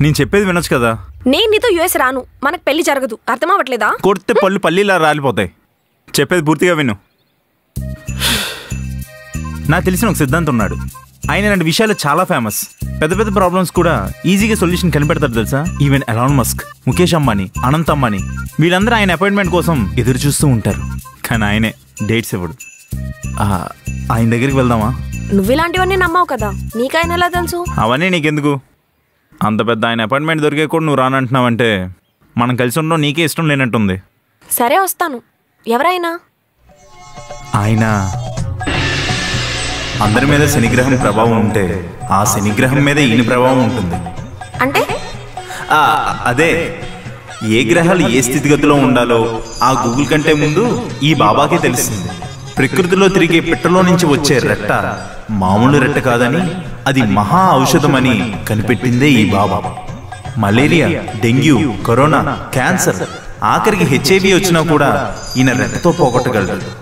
నేను చెప్పేది వినొచ్చు కదా. నేను నీతో యుఎస్ రాను, మనకు పెళ్లి జరగదు, అర్థం అవ్వట్లేదా? కొడితే పళ్ళు పల్లీలా రాలిపోతాయి. చెప్పేది పూర్తిగా విను. నాకు తెలిసిన ఒక సిద్ధాంతం ఉన్నాడు. ఆయన ఇలాంటి విషయాలు చాలా ఫేమస్. పెద్ద పెద్ద ప్రాబ్లమ్స్ కూడా ఈజీగా సొల్యూషన్ కనిపెడతారు తెలుసా. Even Elon Musk, Mukesh Ambani, Anant Ambani వీళ్ళందరూ ఆయన అపాయింట్మెంట్ కోసం ఎదురు చూస్తూ ఉంటారు. కానీ ఆయనే డేట్స్ ఇవ్వడు. ఆయన దగ్గరికి వెళ్దామా? నువ్వు ఇలాంటివన్నీ నమ్మావు కదా, నీకైనా ఎలా తెలుసు? అవన్నీ నీకెందుకు? అంత పెద్ద ఆయన అపాయింట్మెంట్ దొరికే కూడా నువ్వు రానంటున్నావంటే మనం కలిసి ఉండడం నీకే ఇష్టం లేనట్టుంది. సరే వస్తాను. ఎవరైనా? ఆయన అందరి మీద శనిగ్రహం ప్రభావం ఉంటే ఆ శనిగ్రహం మీద ఈయన ప్రభావం ఉంటుంది. అంటే అదే ఏ గ్రహాలు ఏ స్థితిగతిలో ఉండాలో ఆ గూగుల్ కంటే ముందు ఈ బాబాకే తెలిసింది. ప్రకృతిలో తిరిగే పిట్టలో నుంచి వచ్చే రెట్ట మామూలు రెట్ట కాదని, అది మహా ఔషధమని కనిపెట్టిందే ఈ బాబా. మలేరియా, డెంగ్యూ, కరోనా, క్యాన్సర్, ఆఖరికి HIV వచ్చినా కూడా ఈయన రెట్టతో పోగొట్టగలడు.